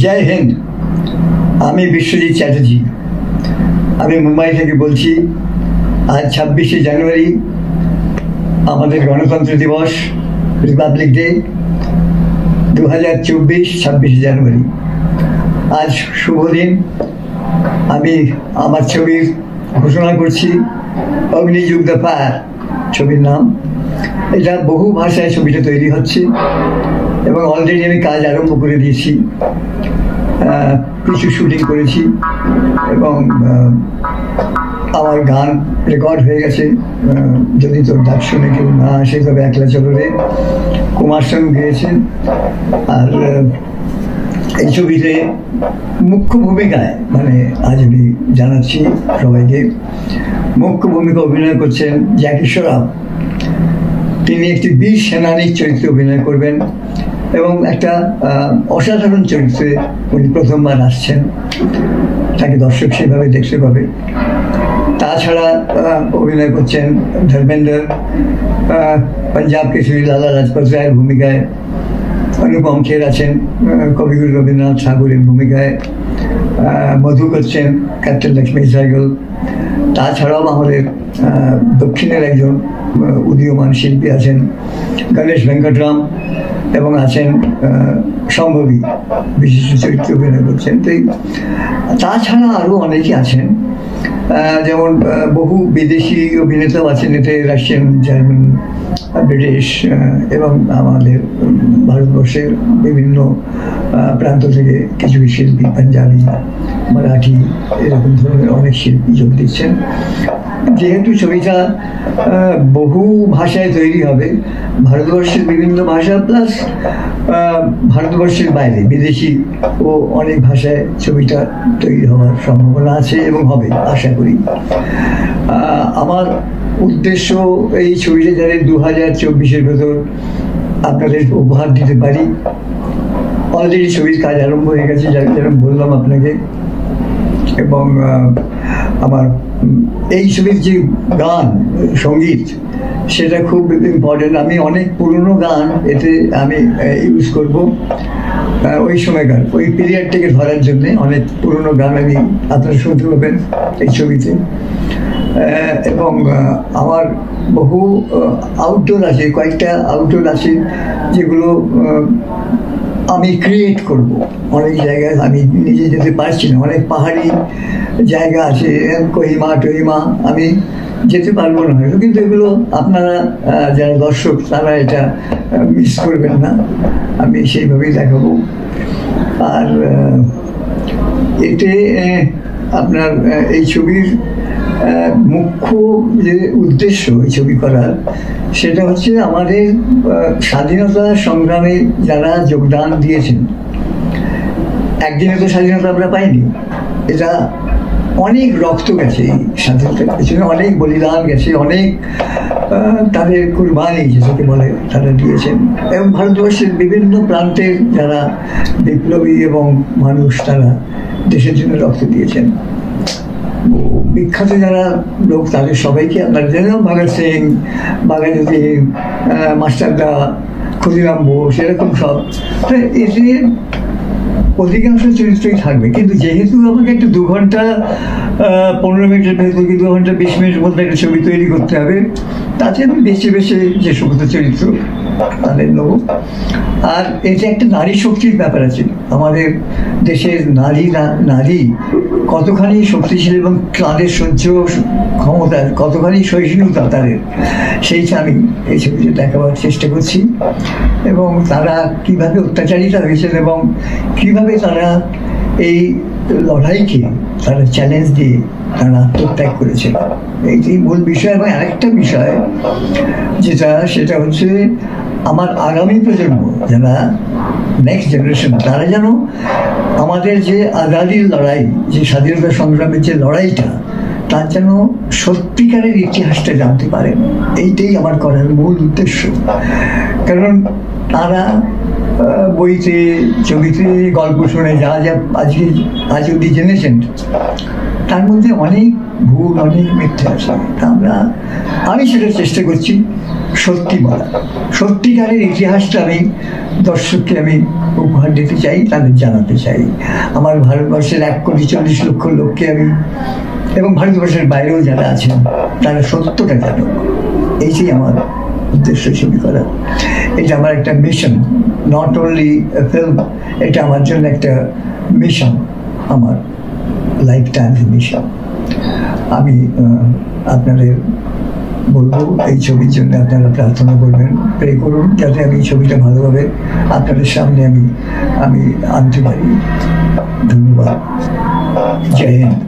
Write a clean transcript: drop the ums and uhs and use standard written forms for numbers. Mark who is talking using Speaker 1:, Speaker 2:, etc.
Speaker 1: জয় হিন্দ। আমি বিশ্বজিৎ চ্যাটার্জি। আমি মুম্বাই থেকে বলছি। আজ 26শে জানুয়ারি, আমাদের গণতন্ত্র দিবস, রিপাবলিক ডে 2024, 26শে জানুয়ারি। আজ শুভ দিন। আমি আমার ছবির ঘোষণা করছি, অগ্নিযুগ দ্য ফায়ার ছবির নাম। এটা বহু ভাষায় ছবিটা তৈরি হচ্ছে এবং অলরেডি আমি কাজ আরম্ভ করে দিয়েছি। কিছু শুটিং করেছি এবং আমার গান রেকর্ড হয়ে গেছে। যদি তোর ডাক শুনে কেউ না আসে তবে একলা চলো রে, কুমার শানু গেয়েছেন। আর এই ছবিতে মুখ্য ভূমিকায়, মানে আজ আমি জানাচ্ছি সবাইকে, মুখ্য ভূমিকা অভিনয় করছেন জ্যাকি শ্রফ। তিনি একটি বীর সেনানীর চরিত্রে অভিনয় করবেন এবং একটা অসাধারণ চরিত্রে উনি প্রথমবার আসছেন। তাকে দর্শক সেভাবে দেখতে পাবে। তাছাড়া অভিনয় করছেন ধর্মেন্দ্র, পাঞ্জাব কেশরী লালা লাজপত রায়ের ভূমিকায়। অনুপম খের আছেন কবিগুরু রবীন্দ্রনাথ ঠাকুরের ভূমিকায়। মধু করছেন ক্যাপ্টেন লক্ষ্মী সাইকেল। তাছাড়াও আমাদের দক্ষিণের একজন উদীয়মান শিল্পী আছেন গণেশ ভেঙ্কটরাম, এবং আছেন সম্ভবী, বিশিষ্ট চরিত্রে অভিনয় করছেন। তো তাছাড়া আরও অনেকে আছেন, যেমন বহু বিদেশি অভিনেতাও আছেন এতে, রাশিয়ান, জার্মান, ব্রিটিশ এবং আমাদের ভারতবর্ষের বিভিন্ন প্রান্ত থেকে কিছু শিল্পী, পাঞ্জাবি, মারাঠি, এরকম ধরনের অনেক শিল্পী যোগ দিচ্ছেন। যেহেতু ছবিটা বহু ভাষায় তৈরি হবে, ভারতবর্ষের বিভিন্ন ভাষা প্লাস ভারতবর্ষের বাইরে বিদেশি ও অনেক ভাষায় ছবিটা তৈরি হওয়ার সম্ভাবনা আছে এবং হবে আশা করি। আমার উদ্দেশ্য এই ছবিটা যাতে 2024-এর ভেতর আপনাদের উপহার দিতে পারি। অলরেডি ছবির কাজ আরম্ভ হয়ে গেছে, যেরকম বললাম আপনাকে। এবং আমার এই ছবির যে গান, সঙ্গীত, সেটা খুব ইম্পর্টেন্ট। আমি অনেক পুরনো গান এতে আমি ইউজ করব ওই সময়কার, ওই পিরিয়ডটাকে ধরার জন্যে অনেক পুরনো গান আমি আপনারা শুনতে পাবেন এই ছবিতে। এবং আমার বহু আউটডোর আছে, কয়েকটা আউটডোর আছে যেগুলো আমি ক্রিয়েট করব। অনেক জায়গায় আমি নিজে যেতে পারছি না, অনেক পাহাড়ি জায়গা আছে, কহিমা টহিমা, আমি যেতে পারবো না হয়তো, কিন্তু এগুলো আপনারা যারা দর্শক তারা এটা মিস করবেন না, আমি সেইভাবেই দেখাবো। আর এতে আপনার এই ছবির মুখ্য যে উদ্দেশ্য এই ছবি করার, সেটা হচ্ছে আমাদের স্বাধীনতা সংগ্রামে যারা যোগদান দিয়েছেন। একদিনে তো স্বাধীনতা আমরা পাইনি, এটা অনেক রক্ত গেছে, এই স্বাধীনতার পেছনে অনেক বলিদান গেছে, অনেক তাদের কুরবানি যেটাকে বলে তারা দিয়েছেন। এবং ভারতবর্ষের বিভিন্ন প্রান্তের যারা বিপ্লবী এবং মানুষ, তারা দেশের জন্য রক্ত দিয়েছেন। বিখ্যাত যারা লোক তাদের সবাইকে আপনারা জানেন, ভগৎ সিং, বাঘাযতীন, মাস্টারদা, ক্ষুদিরাম বোস, এরকম সব। তো এদের অধিকাংশ চরিত্রই থাকবে, কিন্তু যেহেতু আমাকে একটা 2 ঘন্টা 15 মিনিটের ভেতর কি 2 ঘন্টা 20 মিনিটের মধ্যে একটা ছবি তৈরি করতে হবে, তাতে আমি বেছে বেছে যে সমস্ত চরিত্র তাদের নেব। আর এতে একটা নারী শক্তির ব্যাপার আছে। আমাদের দেশের নারী কতখানি শক্তিশালী এবং তাদের সহ্য ক্ষমতা, কতখানি সহিষ্ণুতা তাদের, সেইটা আমি এই ছবিতে দেখাবার চেষ্টা করছি। এবং তারা কিভাবে অত্যাচারিতা হয়েছেন এবং কিভাবে তারা এই লড়াইকে তারা চ্যালেঞ্জ দিয়ে তারা আত্মত্যাগ করেছে, এইটাই মূল বিষয়। এবং আরেকটা বিষয় সেটা হচ্ছে আমার আগামী প্রজন্ম, যারা নেক্সট জেনারেশন, তারা যেন আমাদের যে আজাদির লড়াই, যে স্বাধীনতা সংগ্রামের যে লড়াইটা, তার যেন সত্যিকারের ইতিহাসটা জানতে পারেন। এইটাই আমার করার মূল উদ্দেশ্য। কারণ তারা বইতে, ছবিতে, গল্প শুনে যা যা আজ অব্দি জেনেছেন, তার মধ্যে অনেক ভুল অনেক মিথ্যে আছে। আমি সেটা চেষ্টা করছি সত্যি বলা, সত্যিকারের ইতিহাসটা আমি দর্শককে আমি উপহার দিতে চাই, তাদের জানাতে চাই। আমার ভারতবর্ষের 1,40,00,000 লোককে আমি, এবং ভারতবর্ষের বাইরেও যারা আছেন, তারা সত্যটা জানুক, এইটাই আমার উদ্দেশ্য ছবি করা। এটা আমার একটা মিশন, নট অনলি ফিল্ম, এটা আমার জন্য একটা মিশন, আমার লাইফ টাইম মিশন। আমি আপনাদের বলবো এই ছবির জন্য আপনারা প্রার্থনা করবেন, প্রে করুন, যাতে আমি এই ছবিটা ভালোভাবে আপনাদের সামনে আমি আনতে পারি। ধন্যবাদ। জয় হিন্দ।